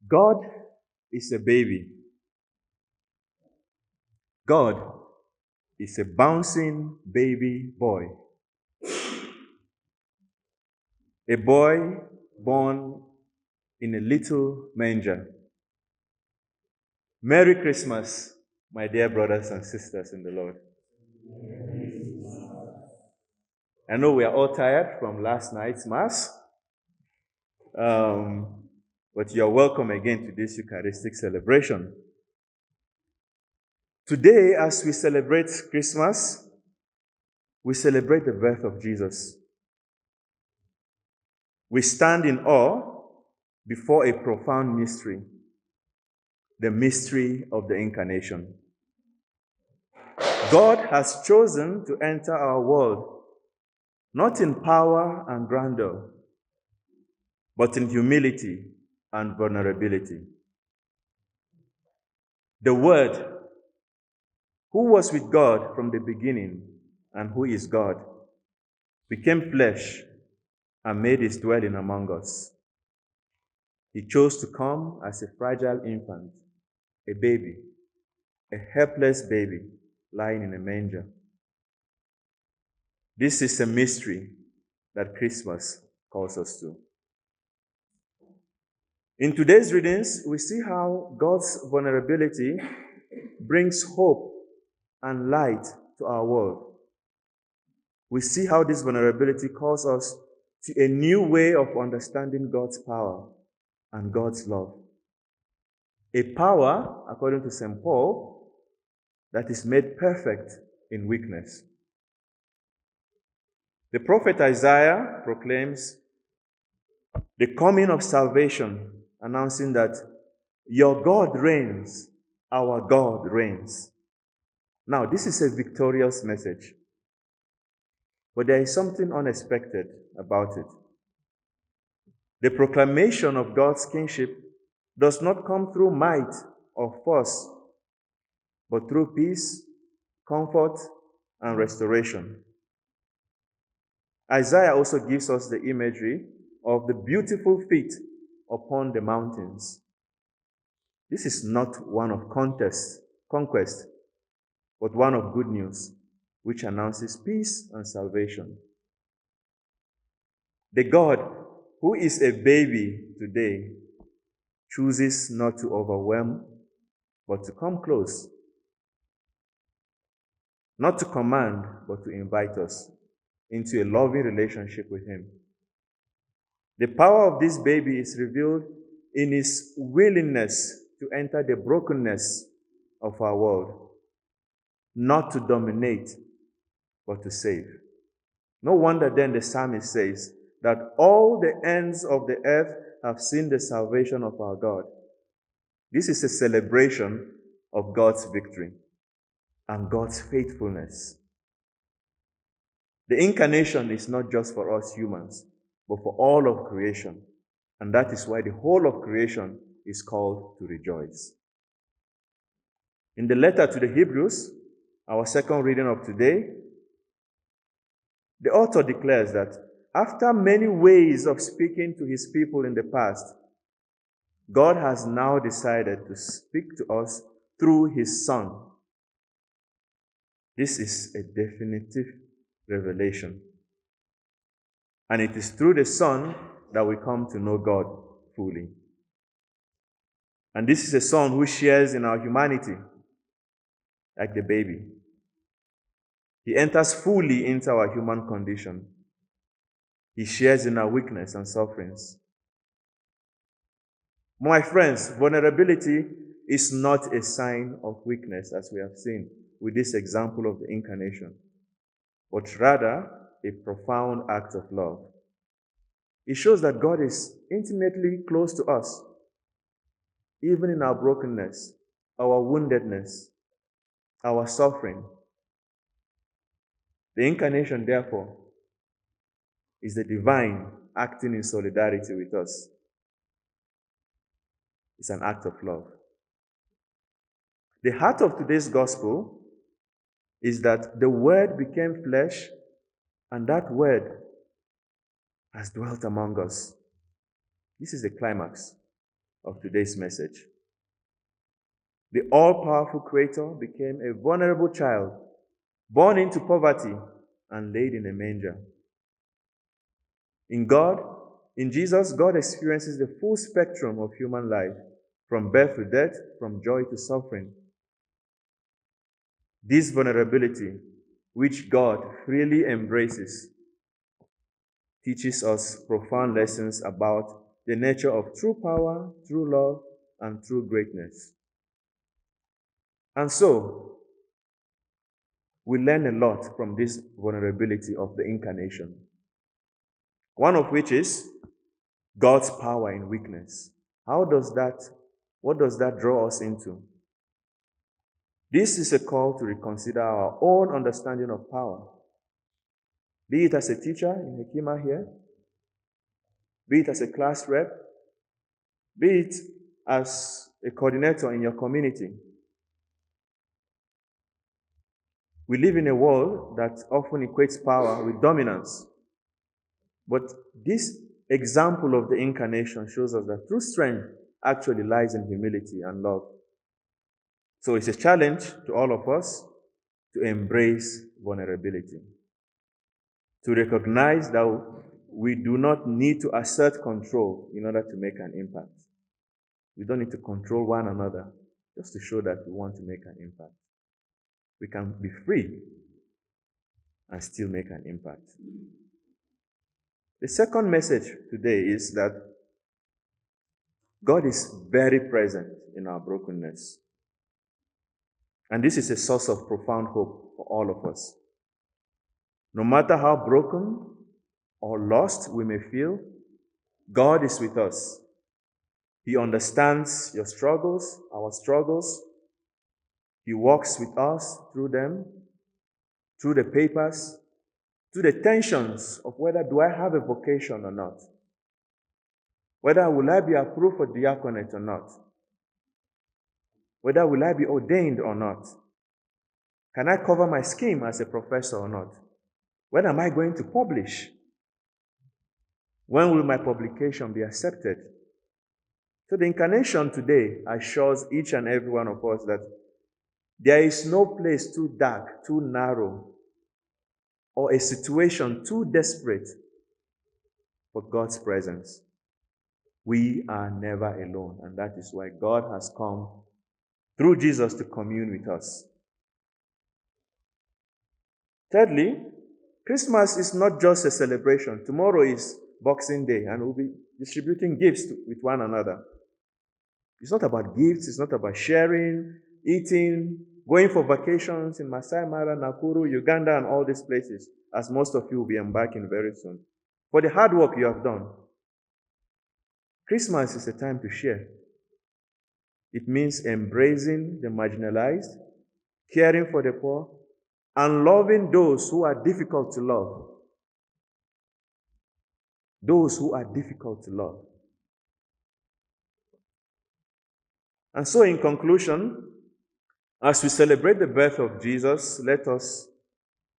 God is a baby. God is a bouncing baby boy. A boy born in a little manger. Merry Christmas, my dear brothers and sisters in the Lord. I know we are all tired from last night's Mass, but you're welcome again to this Eucharistic celebration. Today, as we celebrate Christmas, we celebrate the birth of Jesus. We stand in awe before a profound mystery, the mystery of the Incarnation. God has chosen to enter our world, not in power and grandeur, but in humility and vulnerability. The Word, who was with God from the beginning and who is God, became flesh and made his dwelling among us. He chose to come as a fragile infant, a baby, a helpless baby lying in a manger. This is a mystery that Christmas calls us to. In today's readings, we see how God's vulnerability brings hope and light to our world. We see how this vulnerability calls us to a new way of understanding God's power and God's love. A power, according to St. Paul, that is made perfect in weakness. The prophet Isaiah proclaims the coming of salvation, announcing that your God reigns, our God reigns. Now, this is a victorious message, but there is something unexpected about it. The proclamation of God's kingship does not come through might or force, but through peace, comfort, and restoration. Isaiah also gives us the imagery of the beautiful feet upon the mountains. This is not one of conquest, but one of good news, which announces peace and salvation. The God who is a baby today chooses not to overwhelm, but to come close. Not to command, but to invite us into a loving relationship with Him. The power of this baby is revealed in His willingness to enter the brokenness of our world, not to dominate, but to save. No wonder then the psalmist says that all the ends of the earth have seen the salvation of our God. This is a celebration of God's victory and God's faithfulness. The incarnation is not just for us humans, but for all of creation. And that is why the whole of creation is called to rejoice. In the letter to the Hebrews, our second reading of today, the author declares that after many ways of speaking to his people in the past, God has now decided to speak to us through his Son. This is a definitive revelation. And it is through the Son that we come to know God fully. And this is a Son who shares in our humanity, like the baby. He enters fully into our human condition. He shares in our weakness and sufferings. My friends, vulnerability is not a sign of weakness, as we have seen with this example of the incarnation, but rather a profound act of love. It shows that God is intimately close to us, even in our brokenness, our woundedness, our suffering. The incarnation, therefore, is the divine acting in solidarity with us. It's an act of love. The heart of today's gospel is that the Word became flesh, and that Word has dwelt among us. This is the climax. of today's message. The all-powerful Creator became a vulnerable child, born into poverty and laid in a manger. In Jesus, God experiences the full spectrum of human life, from birth to death, from joy to suffering. This vulnerability, which God freely embraces, teaches us profound lessons about the nature of true power, true love, and true greatness. And so, we learn a lot from this vulnerability of the incarnation. One of which is God's power in weakness. What does that draw us into? This is a call to reconsider our own understanding of power. Be it as a teacher in Hekima here, be it as a class rep, be it as a coordinator in your community. We live in a world that often equates power with dominance. But this example of the incarnation shows us that true strength actually lies in humility and love. So it's a challenge to all of us to embrace vulnerability, to recognize that we do not need to assert control in order to make an impact. We don't need to control one another just to show that we want to make an impact. We can be free and still make an impact. The second message today is that God is very present in our brokenness. And this is a source of profound hope for all of us. No matter how broken or lost we may feel, God is with us. He understands your struggles, our struggles. He walks with us through them, through the papers, through the tensions of whether do I have a vocation or not, whether will I be approved for diaconate or not, whether will I be ordained or not, can I cover my scheme as a professor or not, when am I going to publish, when will my publication be accepted? So the incarnation today assures each and every one of us that there is no place too dark, too narrow, or a situation too desperate for God's presence. We are never alone, and that is why God has come through Jesus to commune with us. Thirdly, Christmas is not just a celebration. Tomorrow is Boxing Day, and we'll be distributing gifts with one another. It's not about gifts, it's not about sharing, eating, going for vacations in Masai Mara, Nakuru, Uganda, and all these places, as most of you will be embarking very soon. For the hard work you have done. Christmas is a time to share. It means embracing the marginalized, caring for the poor, and loving those who are difficult to love. Those who are difficult to love. And so, in conclusion, as we celebrate the birth of Jesus, let us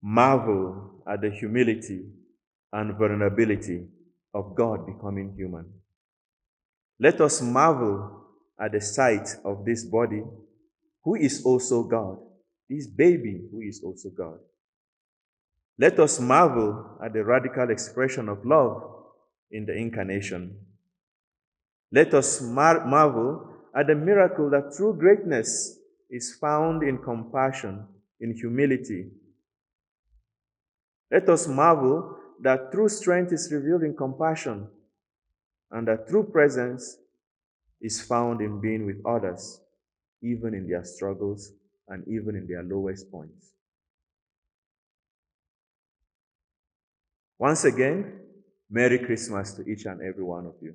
marvel at the humility and vulnerability of God becoming human. Let us marvel at the sight of this body, who is also God, this baby who is also God. Let us marvel at the radical expression of love in the incarnation. Let us marvel at the miracle that true greatness is found in compassion, in humility. Let us marvel that true strength is revealed in compassion, and that true presence is found in being with others, even in their struggles and even in their lowest points. Once again, Merry Christmas to each and every one of you.